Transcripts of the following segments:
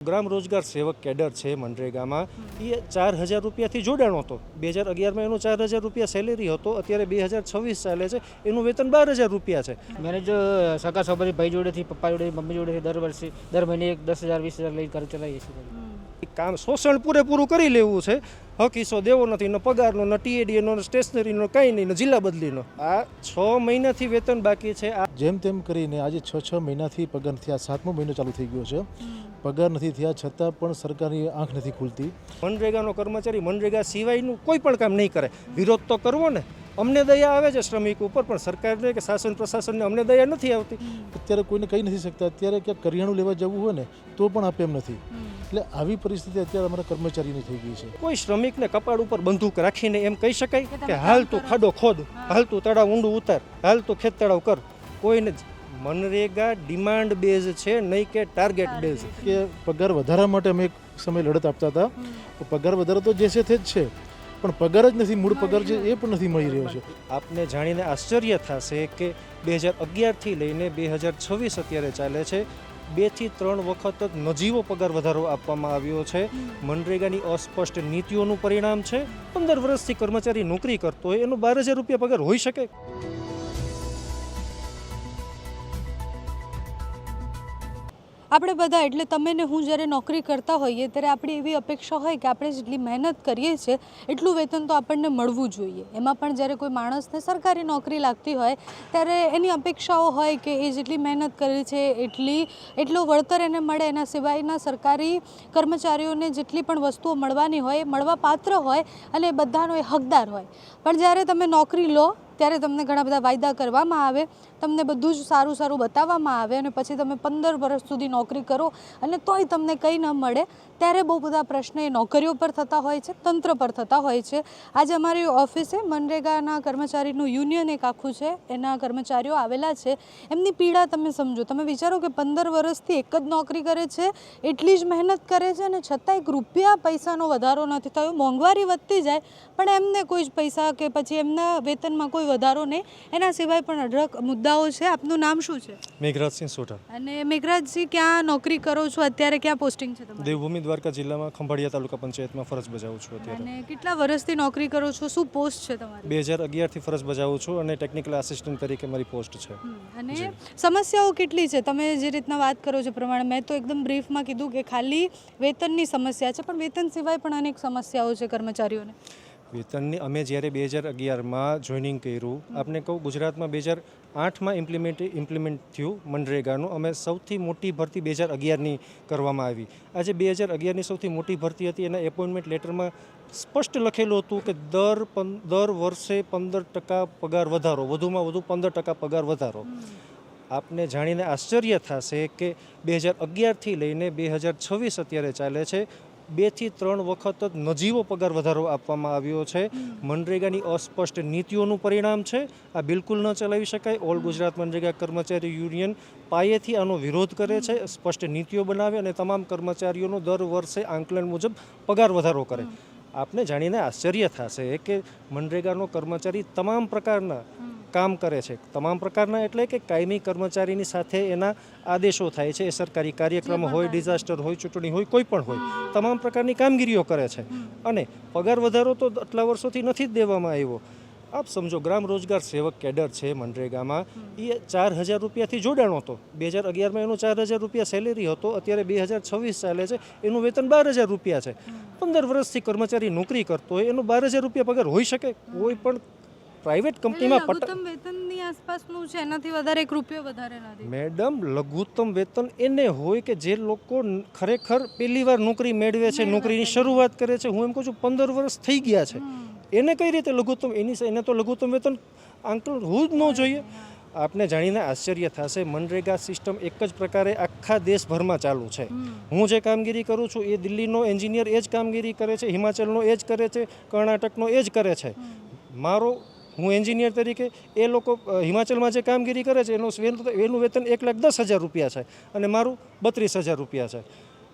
ગ્રામ રોજગાર સેવક કેડર છે મનરેગામાં એ 4000 રૂપિયાથી જોડાણો હતો. 2011માં એનો 4000 રૂપિયા સેલેરી હતો. અત્યારે 2026 ચાલે છે, એનું વેતન 12000 રૂપિયા છે. मैंने जो सका सबरी भाई जोड़े थी, पप्पा जोड़े, मम्मी जोड़े थी, दर महीने 10,000 20,000 લઈ ઘર ચલાવીએ છીએ. કામ શોષણ પૂરેપૂરું કરી લેવું છે. હકીસો દેવો નથી, ન પગારનો, ન ટીએડીનો, ન સ્ટેશનરીનો, કંઈ નહીં, ન જિલ્લા બદલીનો. આ 6 મહિનાથી વેતન બાકી છે. આ જેમ તેમ કરીને આજે 6 મહિનાથી પગાર નથી. આ 7મો મહિનો ચાલુ થઈ ગયો છે. પગાર નથી થયા છતાં પણ સરકારની આંખ નથી ખુલતી. મનરેગાનો કર્મચારી મનરેગા સિવાયનું કોઈ પણ કામ નહીં કરે. વિરોધ તો કરવો ને. અમને દયા આવે છે શ્રમિક ઉપર, પણ સરકારને કે શાસન પ્રશાસનને અમને દયા નથી આવતી. અત્યારે કોઈને કહી નથી શકતા. અત્યારે ક્યાંક કરિયાણું લેવા જવું હોય ને તો પણ આપે એમ નથી. એટલે આવી પરિસ્થિતિ અત્યારે અમારા કર્મચારીની થઈ ગઈ છે. કોઈ શ્રમિકને કપાળ ઉપર બંદૂક રાખીને એમ કહી શકાય કે હાલ તું ખાડો ખોદ, હાલ તું તળાવ ઊંડું ઉતાર, હાલ તું ખેત તળાવ કર. કોઈને જ. મનરેગા ડિમાન્ડ બેઝ છે, નહીં કે ટાર્ગેટ બેઝ. કે પગાર વધારા માટે અમે એક સમય લડત આપતા હતા. તો પગાર વધારો તો જે છે તે જ છે, પણ પગાર જ નથી. મૂળ પગાર છે એ પણ નથી મળી રહ્યો છે. આપને જાણીને આશ્ચર્ય થશે કે 2011થી લઈને 2026 અત્યારે ચાલે છે, 2 થી 3 વખત જ નજીવો પગાર વધારો આપવામાં આવ્યો છે. મનરેગાની અસ્પષ્ટ નીતિઓનું પરિણામ છે. 15 વર્ષથી કર્મચારી નોકરી કરતો હોય એનો 12000 રૂપિયા પગાર હોઈ શકે? આપણે બધા એટલે તમે ને હું જ્યારે નોકરી કરતા હોઈએ ત્યારે આપણી એવી અપેક્ષા હોય કે આપણે જેટલી મહેનત કરીએ છીએ એટલું વેતન તો આપણને મળવું જોઈએ. એમાં પણ જ્યારે કોઈ માણસને સરકારી નોકરી લાગતી હોય ત્યારે એની અપેક્ષાઓ હોય કે એ જેટલી મહેનત કરે છે એટલું વળતર એને મળે. એના સિવાયના સરકારી કર્મચારીઓને જેટલી પણ વસ્તુઓ મળવાની હોય એ મળવા પાત્ર હોય અને એ બધાનો એ હકદાર હોય. પણ જ્યારે તમે નોકરી લો ત્યારે તમને ઘણા બધા વાયદા કરવામાં આવે, તમને બધું જ સારું સારું બતાવવામાં આવે અને પછી તમે 15 વર્ષ સુધી નોકરી કરો અને તોય તમને કંઈ ન મળે ત્યારે બહુ બધા પ્રશ્ન એ નોકરીઓ પર થતા હોય છે, તંત્ર પર થતા હોય છે. આજે અમારી ઓફિસે મનરેગાના કર્મચારીનું યુનિયન એક આખું છે, એના કર્મચારીઓ આવેલા છે. એમની પીડા તમે સમજો. તમે વિચારો કે 15 વર્ષથી એક જ નોકરી કરે છે, એટલી જ મહેનત કરે છે અને છતાં 1 રૂપિયા પૈસાનો વધારો નથી થયો. મોંઘવારી વધતી જાય પણ એમને કોઈ જ પૈસા કે પછી એમના વેતનમાં કોઈ વધારો નહીં. એના સિવાય પણ અઢળક મુદ્દાઓ છે. આપનું નામ શું છે? મેઘરાજસિંહ સોઢા. અને મેઘરાજસિંહ, ક્યાં નોકરી કરો છો અત્યારે? ક્યાં પોસ્ટિંગ છે તમારી? દેવભૂમિ દ્વારકા જિલ્લામાં ખંભાળિયા તાલુકા પંચાયતમાં ફરજ બજાવું છું અત્યારે. અને કેટલા વર્ષથી નોકરી કરો છો? શું પોસ્ટ છે તમારી? 2011થી ફરજ બજાવું છું અને ટેકનિકલ આસિસ્ટન્ટ તરીકે મારી પોસ્ટ છે. અને સમસ્યાઓ કેટલી છે? તમે જે રીતના વાત કરો છો પ્રમાણે મેં તો એકદમ બ્રીફમાં કીધું કે ખાલી વેતનની સમસ્યા છે, પણ વેતન સિવાય પણ અનેક સમસ્યાઓ છે કર્મચારીઓને. વેતનની અમે જ્યારે 2011માં જોઈનિંગ કર્યું, આપને કહું ગુજરાતમાં 2008માં ઇમ્પ્લિમેન્ટ થયું મનરેગાનું. અમે સૌથી મોટી ભરતી 2011ની કરવામાં આવી. આજે 2011ની સૌથી મોટી ભરતી હતી. એના એપોઇન્ટમેન્ટ લેટરમાં સ્પષ્ટ લખેલું હતું કે દર વર્ષે 15% પગાર વધારો, વધુમાં વધુ 15% પગાર વધારો. આપને જાણીને આશ્ચર્ય થશે કે 2011થી લઈને 2026 અત્યારે ચાલે છે, 2 થી 3 વખત જ નજીવો પગાર વધારો આપવામાં આવ્યો છે. મનરેગાની અસ્પષ્ટ નીતિઓનું પરિણામ છે. આ બિલકુલ ન ચલાવી શકાય. ઓલ ગુજરાત મનરેગા કર્મચારી યુનિયન પાયેથી આનો વિરોધ કરે છે. સ્પષ્ટ નીતિઓ બનાવે અને તમામ કર્મચારીઓનો દર વર્ષે આંકલન મુજબ પગાર વધારો કરે. આપને જાણીને આશ્ચર્ય થશે કે મનરેગાનો કર્મચારી તમામ પ્રકારના કામ કરે છે. તમામ પ્રકારના એટલે કે કાયમી કર્મચારીની સાથે એના આદેશો થાય છે. એ સરકારી કાર્યક્રમ હોય, ડિઝાસ્ટર હોય, ચૂંટણી હોય, કોઈ પણ હોય, તમામ પ્રકારની કામગીરીઓ કરે છે. અને પગાર વધારો તો આટલા વર્ષોથી નથી જ દેવામાં આવ્યો. આપ સમજો, ગ્રામ રોજગાર સેવક કેડર છે મનરેગામાં એ 4000 રૂપિયાથી જોડાણો હતો. 2011માં એનો 4000 રૂપિયા સેલેરી હતો. અત્યારે 2026 ચાલે છે, એનું વેતન 12000 રૂપિયા છે. 15 વર્ષથી કર્મચારી નોકરી કરતો હોય એનો 12000 રૂપિયા પગાર હોઈ શકે? કોઈ પણ પ્રાઇવેટ કંપનીમાં લઘુત્તમ વેતનની આસપાસનું છે, એનાથી વધારે 1 રૂપિયો વધારે નથી. મેડમ, લઘુત્તમ વેતન એને હોય કે જે લોકો ખરેખર પહેલી વાર નોકરી મેળવે છે, નોકરીની શરૂઆત કરે છે. હું એમ કહું છું 15 વર્ષ થઈ ગયા છે, એને કઈ રીતે લઘુત્તમ? એને તો લઘુત્તમ વેતન આંકલન હોવું જ ન જોઈએ. આપને જાણીને આશ્ચર્ય થશે, મનરેગા સિસ્ટમ એક જ પ્રકારે આખા દેશભરમાં ચાલુ છે. હું જે કામગીરી કરું છું એ દિલ્હીનો એન્જિનિયર એ જ કામગીરી કરે છે, હિમાચલનો એ જ કરે છે, કર્ણાટકનો એ જ કરે છે. હું એન્જિનિયર તરીકે, એ લોકો હિમાચલમાં જે કામગીરી કરે છે એનું વેતન 1,10,000 રૂપિયા છે અને મારું 32,000 રૂપિયા છે.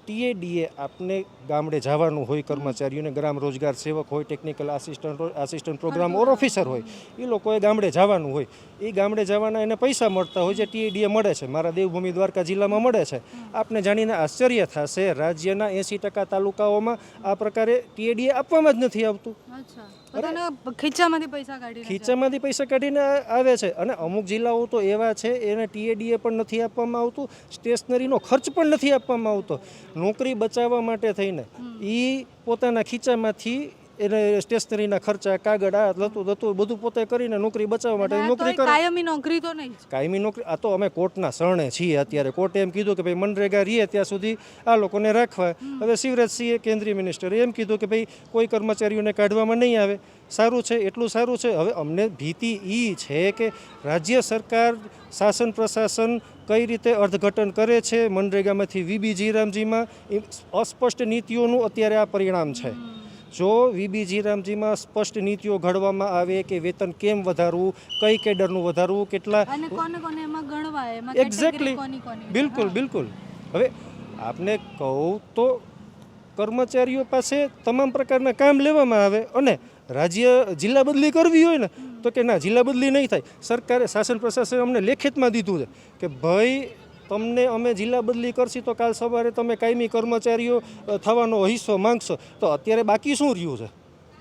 ટીએડીએ આપને ગામડે જવાનું હોય કર્મચારીઓને, ગ્રામ રોજગાર સેવક હોય, ટેકનિકલ આસિસ્ટન્ટ પ્રોગ્રામ ઓર ઓફિસર હોય, એ લોકોએ ગામડે જવાનું હોય. એ ગામડે જવાના એને પૈસા મળતા હોય જે ટીએડીએ મળે છે. મારા દેવભૂમિ દ્વારકા જિલ્લામાં મળે છે. આપને જાણીને આશ્ચર્ય થશે, રાજ્યના 80% તાલુકાઓમાં આ પ્રકારે ટીએડીએ આપવામાં જ નથી આવતું. અચ્છા, પોતાના ખીચામાંથી પૈસા કાઢી ખીચામાંથી પૈસા કાઢીને આવે છે. અને અમુક જિલ્લાઓ તો એવા છે એને ટીએડીએ પણ નથી આપવામાં આવતું, સ્ટેશનરીનો ખર્ચ પણ નથી આપવામાં આવતો. નોકરી બચાવવા માટે થઈને એ પોતાના ખીચામાંથી એને સ્ટેશનરીના ખર્ચા, કાગળ, આ લતું બધું પોતે કરીને નોકરી બચાવવા માટે નોકરી કરે. કાયમી નોકરી તો નહીં જ. કાયમી નોકરી, આ તો અમે કોર્ટના શરણે છીએ અત્યારે. કોર્ટે એમ કીધું કે ભાઈ મનરેગા રહીએ ત્યાં સુધી આ લોકોને રાખવા. હવે શિવરાજસિંહે, કેન્દ્રીય મિનિસ્ટરે એમ કીધું કે ભાઈ કોઈ કર્મચારીઓને કાઢવામાં નહીં આવે. સારું છે, એટલું સારું છે. હવે અમને ભીતિ એ છે કે રાજ્ય સરકાર, શાસન પ્રશાસન કઈ રીતે અર્થઘટન કરે છે મનરેગામાંથી વીબીજી રામજીમાં. અસ્પષ્ટ નીતિઓનું અત્યારે આ પરિણામ છે. જો વીબીજી રામજીમાં સ્પષ્ટ નીતિઓ ઘડવામાં આવે કે વેતન કેમ વધારવું, કઈ કેડરનું વધારવું, કેટલા, અને કોને કોને એમાં ગણવાય, એમાં એક્ઝેક્ટલી, બિલકુલ. હવે આપને કહું તો કર્મચારીઓ પાસે તમામ પ્રકારના કામ લેવામાં આવે અને રાજ્ય જિલ્લા બદલી કરવી હોય ને તો કે ના, જિલ્લા બદલી નહીં થાય. સરકારે, શાસન પ્રશાસને અમને લેખિતમાં દીધું છે કે ભાઈ તમને અમે જિલ્લા બદલી કરશી તો કાલ સવારે તમે કાયમી કર્મચારીઓ થવાનો હિસ્સો માંગશો. તો અત્યારે બાકી શું રહ્યું છે?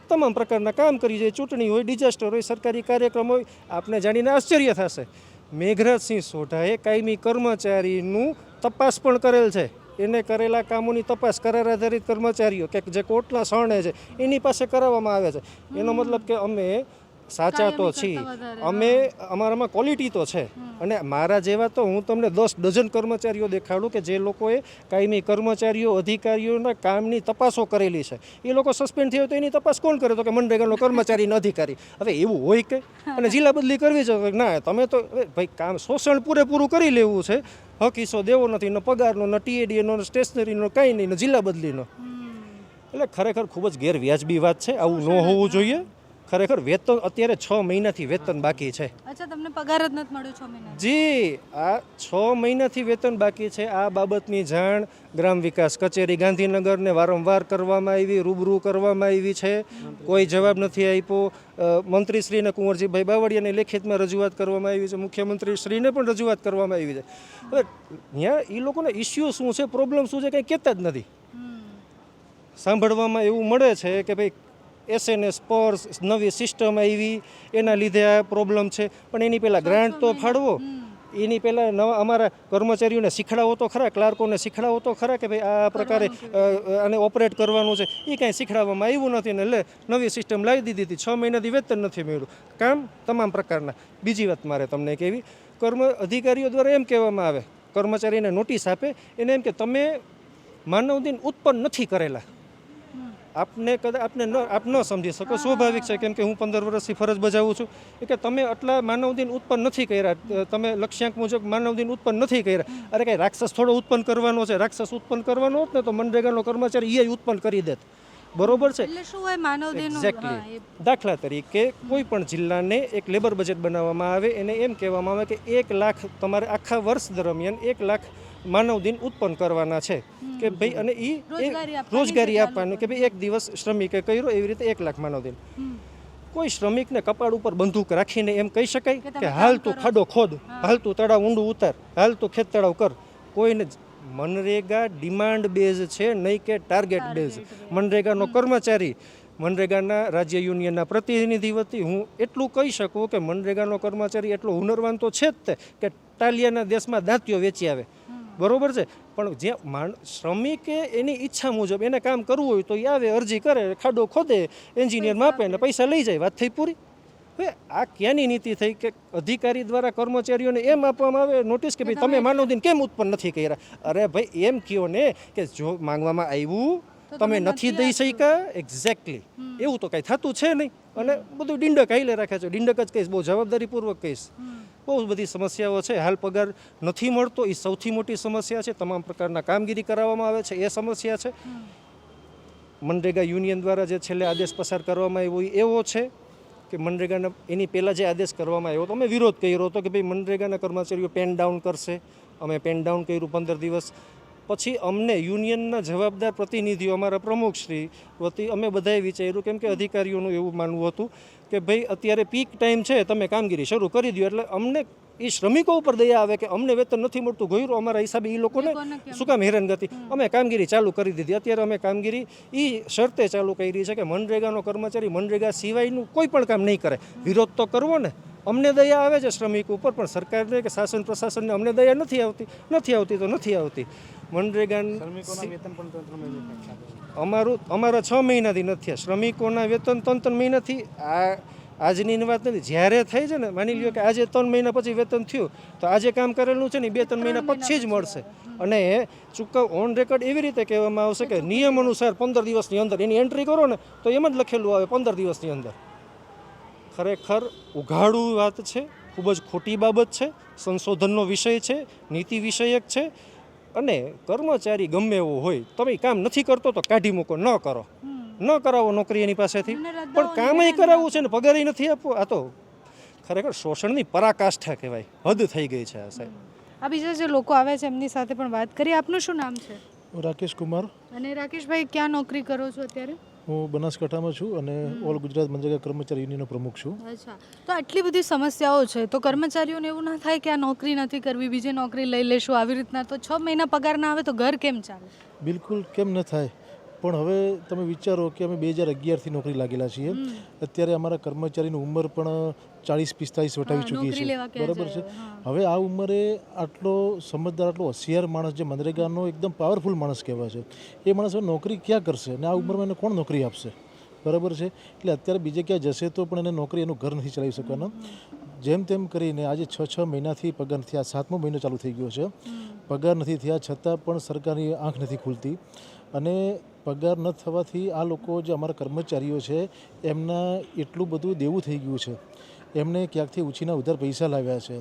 તમામ પ્રકારના કામ કરી જાય. ચૂંટણી હોય, ડિઝાસ્ટર હોય, સરકારી કાર્યક્રમ હોય. આપને જાણીને આશ્ચર્ય થશે, મેઘરાજસિંહ સોઢાએ કાયમી કર્મચારીનું તપાસ પણ કરેલ છે. એને કરેલા કામોની તપાસ કરાર આધારિત કર્મચારીઓ કે જે કોર્ટના શરણે છે એની પાસે કરાવવામાં આવે છે. એનો મતલબ કે અમે સાચા તો છીએ, અમે અમારામાં ક્વોલિટી તો છે. અને મારા જેવા તો હું તમને 10 ડઝન કર્મચારીઓ દેખાડું કે જે લોકોએ કાયમી કર્મચારીઓ, અધિકારીઓના કામની તપાસો કરેલી છે. એ લોકો સસ્પેન્ડ થયો તો એની તપાસ કોણ કરે? તો કે મનરેગાનો કર્મચારીનો અધિકારી. હવે એવું હોય કે અને જિલ્લા બદલી કરવી છે? ના, તમે તો ભાઈ કામ શોષણ પૂરેપૂરું કરી લેવું છે. હક હિસ્સો દેવો નથી, ન પગારનો, ન ટીએડીનો, ન સ્ટેશનરીનો, કાંઈ નહીં, ન જિલ્લા બદલીનો. એટલે ખરેખર ખૂબ જ ગેરવ્યાજબી વાત છે. આવું ન હોવું જોઈએ. ખરેખર વેતન અત્યારે 6 મહિનાથી વેતન બાકી છે. અચ્છા, તમને પગાર જ નથી મળ્યો 6 મહિના? જી, આ 6 મહિનાથી વેતન બાકી છે. આ બાબતની જાણ ગ્રામ વિકાસ કચેરી ગાંધીનગરને વારંવાર કરવામાં આવી, રૂબરૂ કરવામાં આવી છે. કોઈ જવાબ નથી આપ્યો. મંત્રીશ્રીને કુંવરજીભાઈ બાવળિયાને લેખિતમાં રજૂઆત કરવામાં આવી છે. મુખ્યમંત્રીશ્રીને પણ રજૂઆત કરવામાં આવી છે. હવે ત્યાં એ લોકોના ઇસ્યુ શું છે, પ્રોબ્લેમ શું છે, કંઈ કહેતા જ નથી. સાંભળવામાં એવું મળે છે કે ભાઈ એસએનએસ પર નવી સિસ્ટમ આવી, એના લીધે આ પ્રોબ્લેમ છે. પણ એની પહેલાં ગ્રાન્ટ તો ફાળવો, એની પહેલાં નવા અમારા કર્મચારીઓને શીખડાવો તો ખરા, ક્લાર્કોને શીખડાવો તો ખરા કે ભાઈ આ પ્રકારે આને ઓપરેટ કરવાનું છે. એ કાંઈ શીખડાવવામાં આવ્યું નથી ને નવી સિસ્ટમ લાવી દીધી હતી. 6 મહિનાથી વેતન નથી મળ્યું. કામ તમામ પ્રકારના. બીજી વાત મારે તમને કહેવી, અધિકારીઓ દ્વારા એમ કહેવામાં આવે, કર્મચારીને નોટિસ આપે, એને એમ કે તમે માનવ દિન ઉત્પન્ન નથી કરેલા. આપ ન સમજી શકો, સ્વાભાવિક છે, કેમ કે હું 15 વર્ષથી ફરજ બજાવું છું. કે તમે આટલા માનવ દિન ઉત્પન્ન નથી કર્યા, તમે લક્ષ્યાંક મુજબ માનવ દિન ઉત્પન્ન નથી કર્યા. અરે કાંઈ રાક્ષસ થોડો ઉત્પન્ન કરવાનો છે? રાક્ષસ ઉત્પન્ન કરવાનો હોત ને તો મનરેગાનો કર્મચારી એ ઉત્પન્ન કરી દેત. બરોબર છે? એટલે શું હોય માનવ દિન? એક્ઝેક્ટલી. દાખલા તરીકે કોઈ પણ જિલ્લાને એક લેબર બજેટ બનાવવામાં આવે, એને એમ કહેવામાં આવે કે 1 લાખ તમારે આખા વર્ષ દરમિયાન 1 લાખ માનવ દિન ઉત્પન્ન કરવાના છે કે ભાઈ, અને એ રોજગારી આપવાની કે ભાઈ એક દિવસ શ્રમિકે કર્યો, એવી રીતે 1 લાખ માનવ દિન. કોઈ શ્રમિકને કપાળ ઉપર બંદૂક રાખીને એમ કહી શકાય કે હાલ તું ખાડો ખોદ, હાલ તું તળાવ ઊંડું ઉતાર, હાલ તું ખેત તળાવ કર? કોઈને. મનરેગા ડિમાન્ડ બેઝ છે, નહીં કે ટાર્ગેટ બેઝ. મનરેગાનો કર્મચારી, મનરેગાના રાજ્ય યુનિયનના પ્રતિનિધિ વતી હું એટલું કહી શકું કે મનરેગાનો કર્મચારી એટલો હુનરવાન તો છે જ તે કે ટાલિયાના દેશમાં દાંતીઓ વેચી આવે. બરોબર છે? પણ જે શ્રમિકે એની ઈચ્છા મુજબ એને કામ કરવું હોય તો એ આવે, અરજી કરે, ખાડો ખોદે, એન્જિનિયર માપે ને પૈસા લઈ જાય, વાત થઈ પૂરી. હવે આ ક્યાંની નીતિ થઈ કે અધિકારી દ્વારા કર્મચારીઓને એમ આપવામાં આવે નોટિસ કે ભાઈ તમે માનવ દિન કેમ ઉત્પન્ન નથી કર્યા? અરે ભાઈ એમ કહો ને કે જો માંગવામાં આવ્યું તમે નથી દઈ શક્યા. એક્ઝેક્ટલી. એવું તો કાંઈ થતું છે નહીં. અને બધું ડિંડક હાઈલે રાખે છે. ડિંડક જ કહીશ, બહુ જવાબદારીપૂર્વક કહીશ. બહુ બધી સમસ્યાઓ છે. હાલ પગાર નથી મળતો, એ સૌથી મોટી સમસ્યા છે. તમામ પ્રકારના કામગીરી કરાવવામાં આવે છે, એ સમસ્યા છે. મનરેગા યુનિયન દ્વારા જે છેલ્લે આદેશ પસાર કરવામાં આવ્યો એવો છે કે મનરેગાના એની પહેલાં જે આદેશ કરવામાં આવ્યો તો અમે વિરોધ કર્યો હતો કે ભાઈ મનરેગાના કર્મચારીઓ પેન ડાઉન કરશે. અમે પેન ડાઉન કર્યું 15 દિવસ. પછી અમને યુનિયનના જવાબદાર પ્રતિનિધિઓ અમારા પ્રમુખશ્રી વતી અમે બધાએ વિચાર્યું, કેમ કે અધિકારીઓનું એવું માનવું હતું કે ભાઈ અત્યારે પીક ટાઈમ છે, તમે કામગીરી શરૂ કરી દો. એટલે અમને એ શ્રમિકો ઉપર દયા આવે કે અમને વેતન નથી મળતું, ગયું અમારા હિસાબે એ લોકોને શું કામ હેરાનગતિ. અમે કામગીરી ચાલુ કરી દીધી. અત્યારે અમે કામગીરી એ શરતે ચાલુ કરી છે કે મનરેગાનો કર્મચારી મનરેગા સિવાયનું કોઈ પણ કામ નહીં કરે. વિરોધ તો કરવો ને. અમને દયા આવે છે શ્રમિક ઉપર, પણ સરકારને કે શાસન પ્રશાસનને અમને દયા નથી આવતી તો નથી આવતી. મનરેગા અમારા 6 મહિનાથી નથી થયા. શ્રમિકોના વેતન 3 મહિનાથી આજની વાત નથી, જ્યારે થઈ છે ને, માની લ્યો કે આજે 3 મહિના પછી વેતન થયું તો આજે કામ કરેલું છે ને 2-3 મહિના પછી જ મળશે. અને ઓન રેકોર્ડ એવી રીતે કહેવામાં આવશે કે નિયમ અનુસાર 15 દિવસની અંદર એની એન્ટ્રી કરો ને તો એમ જ લખેલું આવે 15 દિવસની અંદર. ખરેખર ઉઘાડું વાત છે, ખૂબ જ ખોટી બાબત છે, સંશોધનનો વિષય છે, નીતિ વિષયક છે. અને કર્મચારી ગમે એવો હોય, તમે કામ નથી કરતો તો કાઢી મૂકો, ન કરો, ન કરાવો નોકરી એની પાસેથી. પણ કામય કરાવવું છે ને પગાર નથી આપવો, આ તો ખરેખર શોષણની પરાકાષ્ઠા કહેવાય. હદ થઈ ગઈ છે આ સાહેબ. આ બીજા જે લોકો આવે છે એમની સાથે પણ વાત કરીએ. આપનું શું નામ છે? રાકેશ કુમાર. અને રાકેશભાઈ, ક્યાં નોકરી કરો છો અત્યારે? હું બનાસકાંઠામાં છું અને ઓલ ગુજરાત મનરેગા કર્મચારી યુનિયનનો પ્રમુખ છું. અચ્છા, તો આટલી બધી સમસ્યાઓ છે તો કર્મચારીઓને એવું ના થાય કે આ નોકરી નથી કરવી, બીજી નોકરી લઈ લેશું આવી રીતના, તો 6 મહિના પગાર ના આવે તો ઘર કેમ ચાલે? બિલકુલ કેમ ન થાય, પણ હવે તમે વિચારો કે અમે 2011થી નોકરી લાગેલા છીએ. અત્યારે અમારા કર્મચારીની ઉંમર પણ 40-45 વટાવી ચૂકી છે, બરાબર છે. હવે આ ઉંમરે આટલો સમજદાર, આટલો હોશિયાર માણસ, જે મનરેગાનો એકદમ પાવરફુલ માણસ કહેવાય છે, એ માણસ હવે નોકરી ક્યાં કરશે અને આ ઉંમરમાં એને કોણ નોકરી આપશે, બરાબર છે. એટલે અત્યારે બીજે ક્યાં જશે તો પણ એને નોકરી, એનું ઘર નથી ચલાવી શકવાના. જેમ તેમ કરીને આજે 6 મહિનાથી પગાર નથી, આ 7મો મહિનો ચાલુ થઈ ગયો છે, પગાર નથી થયા છતાં પણ સરકારની આંખ નથી ખુલતી. અને પગાર ન થવાથી આ લોકો, જે અમારા કર્મચારીઓ છે, એમના એટલું બધું દેવું થઈ ગયું છે. એમને ક્યાંકથી ઉછીના ઉધાર પૈસા લાવ્યા છે,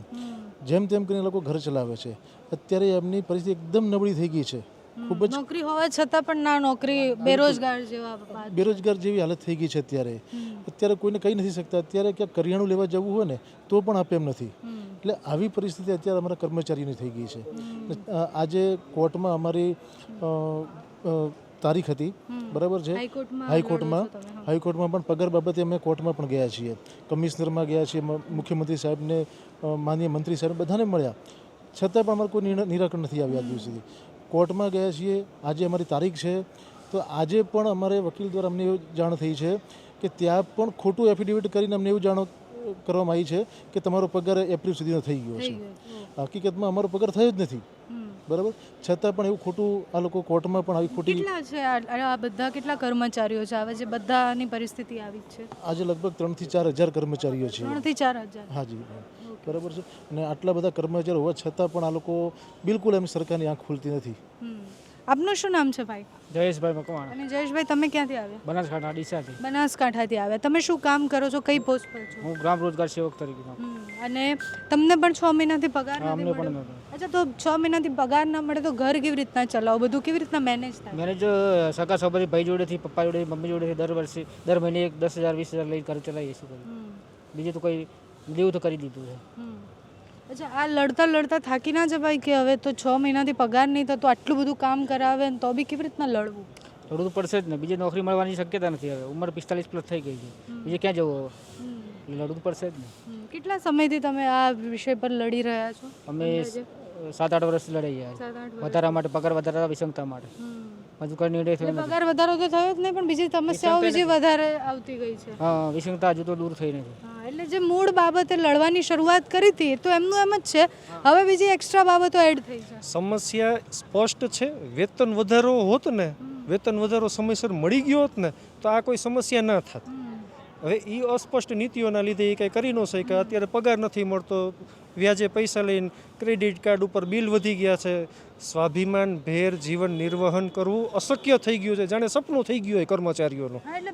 જેમ તેમ કરીને લોકો ઘર ચલાવે છે. અત્યારે એમની પરિસ્થિતિ એકદમ નબળી થઈ ગઈ છે, ખૂબ જ. નોકરી હોવા છતાં પણ ના નોકરી, બેરોજગાર જેવી હાલત થઈ ગઈ છે. અત્યારે કોઈને કહી નથી શકતા. અત્યારે ક્યાંક કરિયાણું લેવા જવું હોય ને તો પણ આપે એમ નથી. એટલે આવી પરિસ્થિતિ અત્યારે અમારા કર્મચારીની થઈ ગઈ છે. આજે કોર્ટમાં અમારી તારીખ હતી, બરાબર છે. હાઈકોર્ટમાં પણ પગાર બાબતે અમે કોર્ટમાં પણ ગયા છીએ, કમિશનરમાં ગયા છીએ, મુખ્યમંત્રી સાહેબને, માનનીય મંત્રી સાહેબ બધાને મળ્યા, છતાં પણ અમારે કોઈ નિરાકરણ નથી આવ્યા આજ દિવસ સુધી. કોર્ટમાં ગયા છીએ, આજે અમારી તારીખ છે, તો આજે પણ અમારે વકીલ દ્વારા અમને એવું જાણ થઈ છે કે ત્યાં પણ ખોટું એફિડેવિટ કરીને અમને એવું જાણ કરવામાં આવી છે કે તમારો પગાર એપ્રિલ સુધીનો થઈ ગયો છે. હકીકતમાં અમારો પગાર થયો જ નથી, બરાબર. છતાં પણ એવું ખોટું આ લોકો કોર્ટમાં પણ આવી ખોટી. કેટલા છે આ બધા, કેટલા કર્મચારીઓ છે આવે જે બધાની પરિસ્થિતિ આવી છે? આજે લગભગ 3-4 હજાર કર્મચારીઓ છે. 3-4 હજાર? હાજી, બરાબર છે. અને આટલા બધા કર્મચારીઓ હોવા છતાં પણ આ લોકો બિલકુલ એમ સરકારની આંખ ખુલતી નથી. આપનું શું નામ છે ભાઈ? જયેશભાઈ મકવાણા. અને જયેશભાઈ, તમે ક્યાંથી આવ્યા? બનાસકાંઠા, ડીસાથી. બનાસકાંઠાથી આવ્યા. તમે શું કામ કરો છો, કઈ પોસ્ટ પર છો? હું ગ્રામ રોજગાર સેવક તરીકે. અને તમને પણ 6 મહિનાથી પગાર નથી મળ્યો? અચ્છા, તો 6 મહિનાથી પગાર ના મળે તો ઘર કેવી રીતના ચલાવો, બધું કેવી રીતના મેનેજ થાય? મેનેજ સગા સંબંધી ભાઈ જોડેથી, પપ્પા જોડેથી, મમ્મી જોડેથી દર મહિને 10,000-20,000 લઈને ઘર ચલાવીએ છીએ. બીજું તો કોઈ દેવું તો કરી દીધું છે. અચ્છા, આ લડતા થાકી ના જવાય કે હવે તો 6 મહિનાથી પગાર નહીં થતો, આટલું બધું કામ કરાવે ને તો બી કેવી રીતના લડવું? લડવું પડશે જ ને, બીજી નોકરી મળવાની શક્યતા નથી. હવે ઉંમર 45+ થઈ ગઈ છે, બીજે ક્યાં જવું? હવે લડવું પડશે જ ને. કેટલા સમયથી તમે આ વિષય પર લડી રહ્યા છો? અમે 7-8 વર્ષથી લડાઈ ગયા, વધારા માટે, પગાર વધારા, વિસંગતા માટે. હજુ કોઈ નિર્ણય થયો નથી. પગાર વધારો તો થયો જ નહીં, પણ બીજી સમસ્યાઓ બીજી વધારે આવતી ગઈ છે. હા, વિસંગતા હજુ તો દૂર થઈ નથી. એટલે જે મૂળ બાબતે લડવાની શરૂઆત કરી હતી તો એમનું એમ જ છે, હવે બીજી એક્સ્ટ્રા બાબતો એડ થઈ છે. સમસ્યા સ્પષ્ટ છે. વેતન વધારો હોત ને, વેતન વધારો સમયસર મળી ગયો હોત ને તો આ કોઈ સમસ્યા ના થાત. હવે એ અસ્પષ્ટ નીતિઓના લીધે એ કંઈ કરી ન શકે. અત્યારે પગાર નથી મળતો, વ્યાજે પૈસા લઈને ક્રેડિટ કાર્ડ ઉપર બિલ વધી ગયા છે. સ્વાભિમાન ભેર જીવન નિર્વહન કરવું અશક્ય થઈ ગયું છે, જાણે સપનું થઈ ગયું હોય કર્મચારીઓનું. એટલે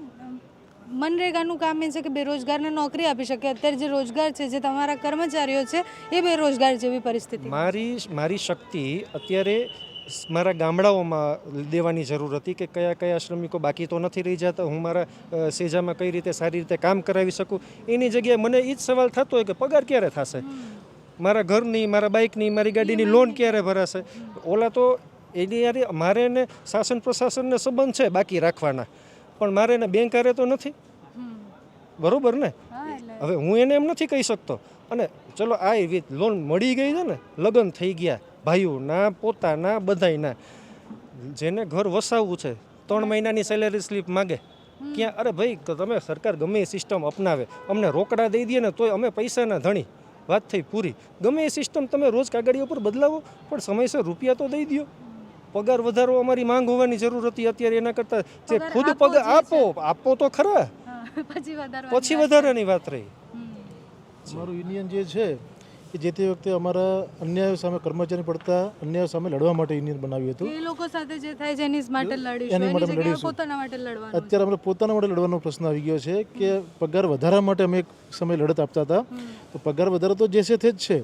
મનરેગાનું કામ એ છે કે બેરોજગારને નોકરી આપી શકે. અત્યારે જે રોજગાર છે, જે તમારા કર્મચારીઓ છે, એ બેરોજગાર જેવી પરિસ્થિતિ. મારી શક્તિ અત્યારે મારા ગામડાઓમાં દેવાની જરૂર હતી કે કયા કયા શ્રમિકો બાકી તો નથી રહી જતા, હું મારા સેજામાં કઈ રીતે સારી રીતે કામ કરાવી શકું. એની જગ્યાએ મને એ જ સવાલ થતો હોય કે પગાર ક્યારે થશે, મારા ઘરની, મારા બાઇકની, મારી ગાડીની લોન ક્યારે ભરાશે. ઓલા તો એની યારે મારે એને શાસન પ્રશાસનને સંબંધ છે બાકી રાખવાના, પણ મારે એને બેંક હારે તો નથી, બરોબર ને? હવે હું એને એમ નથી કહી શકતો. અને ચલો આ એવી લોન મળી ગઈ છે ને, લગ્ન થઈ ગયા ભાઈઓના પોતાના બધાયના, જેને ઘર વસાવવું છે 3 મહિનાની સેલેરી સ્લીપ માગે, ક્યાં? અરે ભાઈ તમે સરકાર ગમે એ સિસ્ટમ અપનાવે, અમને રોકડા દઈ દે ને તોય અમે પૈસાના ધણી, વાત થઈ પૂરી. ગમે એ સિસ્ટમ તમે રોજ કાગળિયા ઉપર બદલાવો, પણ સમયસર રૂપિયા તો દઈ દો. પગાર વધારો અમારી માંગ હોવાની જરૂર હતી અત્યારે, એના કરતાં જે ખુદ પગાર આપો તો ખરા, પછી વધારાની વાત રહી. અમારું યુનિયન જે છે એ જે તે વખતે અમારા અન્યાયો સામે, કર્મચારી પડતા અન્યાયો સામે લડવા માટે યુનિયન બનાવ્યું હતું. એ લોકો સાથે જે થાય છે એની માટે લડીશું, એની માટે એની જગ્યાએ લડીશું. પોતાના માટે લડવાનું. અત્યારે અમે પોતાના માટે લડવાનો પ્રશ્ન આવી ગયો છે કે પગાર વધારા માટે અમે એક સમય લડત આપતા હતા, તો પગાર વધારો તો જે છે તે જ છે,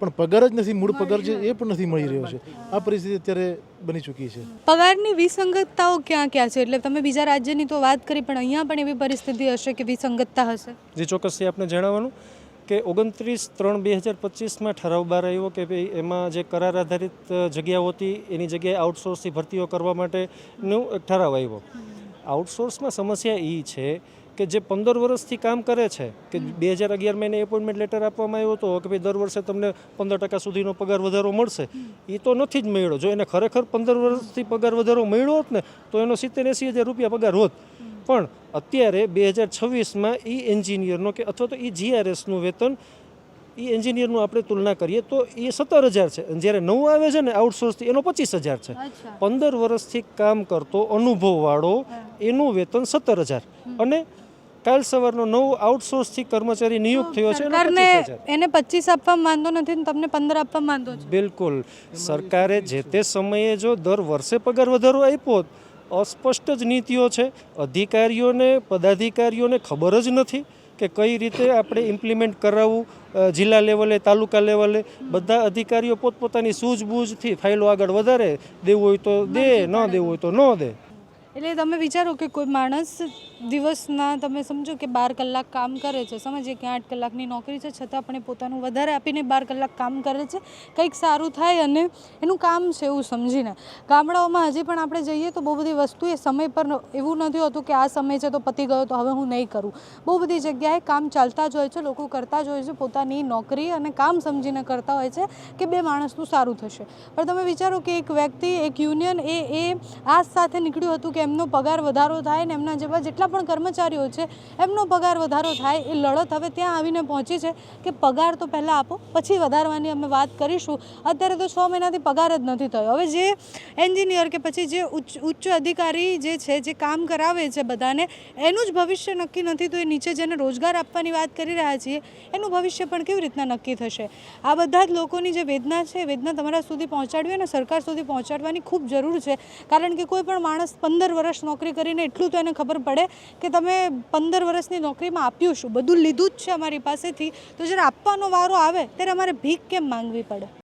પણ પગાર જ નથી, મૂળ પગાર છે એ પણ નથી મળી રહ્યો છે. આ પરિસ્થિતિ અત્યારે બની ચૂકી છે. પગારની વિસંગતતાઓ ક્યાં ક્યાં છે? એટલે તમે બીજા રાજ્યની તો વાત કરી, પણ અહીંયા પણ એવી પરિસ્થિતિ હશે કે વિસંગતતા હશે. જે ચોક્કસથી આપણે જણાવવાનું કે 29/3/2025માં ઠરાવ બહાર આવ્યો કે ભાઈ એમાં જે કરાર આધારિત જગ્યાઓ હતી એની જગ્યાએ આઉટસોર્સથી ભરતીઓ કરવા માટેનો એક ઠરાવ આવ્યો. આઉટસોર્સમાં સમસ્યા એ છે કે જે 15 વર્ષથી કામ કરે છે, કે 2011માં એને એપોઇન્ટમેન્ટ લેટર આપવામાં આવ્યો હતો કે ભાઈ દર વર્ષે તમને 15% સુધીનો પગાર વધારો મળશે, એ તો નથી જ મળ્યો. જો એને ખરેખર 15 વર્ષથી પગાર વધારો મળ્યો હોત ને તો એનો 70-80 હજાર રૂપિયા પગાર હોત. પણ અત્યારે 2026માં એ એન્જિનિયરનો કે અથવા તો એ જીઆરએસનું વેતન એ એન્જિનિયરનું આપણે તુલના કરીએ તો એ 17,000 છે, જ્યારે નવું આવે છે ને આઉટસોર્સથી એનો 25,000 છે. 15 વર્ષથી કામ કરતો અનુભવવાળો એનું વેતન 17,000, અને કાલ સવારનો નવો આઉટસોર્સથી કર્મચારી નિયુક્ત થયો છે સરકારને એને 25 આપવા માંગતો નથી ને તમને 15 આપવા માંગતો છે. બિલકુલ. સરકારે જે તે સમયે જો દર વર્ષે પગાર વધારો આપ્યો, અસ્પષ્ટ જ નીતિઓ છે, અધિકારીઓને પદાધિકારીઓને ખબર જ નથી કે કઈ રીતે આપણે ઇમ્પ્લિમેન્ટ કરાવવું. જિલ્લા લેવલે, તાલુકા લેવલે બધા અધિકારીઓ પોતપોતાની સૂઝબૂઝથી ફાઇલો આગળ વધારે, દેવું હોય તો દે, ન દેવું હોય તો ન દે. એટલે તમે વિચારો કે કોઈ માણસ દિવસના તમે સમજો કે 12 કલાક કામ કરે છે, સમજીએ કે 8 કલાકની નોકરી છે, છતાં પણ એ પોતાનું વધારે આપીને 12 કલાક કામ કરે છે, કંઈક સારું થાય અને એનું કામ છે એવું સમજીને. ગામડાઓમાં હજી પણ આપણે જઈએ તો બહુ બધી વસ્તુ એ સમય પર એવું નથી હોતું કે આ સમય છે તો પતી ગયો તો હવે હું નહીં કરું. બહુ બધી જગ્યાએ કામ ચાલતા જ હોય છે, લોકો કરતા જ હોય છે, પોતાની નોકરી અને કામ સમજીને કરતા હોય છે કે 2 માણસનું સારું થશે. પણ તમે વિચારો કે એક વ્યક્તિ, એક યુનિયન એ આ સાથે નીકળ્યું હતું કે એમનો પગાર વધારો થાય ને એમના જેવા જેટલા પણ કર્મચારીઓ છે એમનો પગાર વધારો થાય. એ લડત હવે ત્યાં આવીને પહોંચી છે કે પગાર તો પહેલાં આપો, પછી વધારવાની અમે વાત કરીશું. અત્યારે તો 6 મહિનાથી પગાર જ નથી થયો. હવે જે એન્જિનિયર કે પછી જે ઉચ્ચ અધિકારી જે છે, જે કામ કરાવે છે બધાને, એનું જ ભવિષ્ય નક્કી નથી તો એ નીચે જેને રોજગાર આપવાની વાત કરી રહ્યા છીએ એનું ભવિષ્ય પણ કેવી રીતના નક્કી થશે? આ બધા જ લોકોની જે વેદના છે, વેદના તમારા સુધી પહોંચાડવી અને સરકાર સુધી પહોંચાડવાની ખૂબ જરૂર છે. કારણ કે કોઈ પણ માણસ 15 વર્ષ નોકરી કરીને એટલું તો એને ખબર પડે કે તમે 15 વર્ષની નોકરીમાં આપ્યું શું, બધું લીધું જ છે અમારી પાસેથી, તો જ્યારે આપવાનો વારો આવે ત્યારે અમારે ભીખ કેમ માંગવી પડે?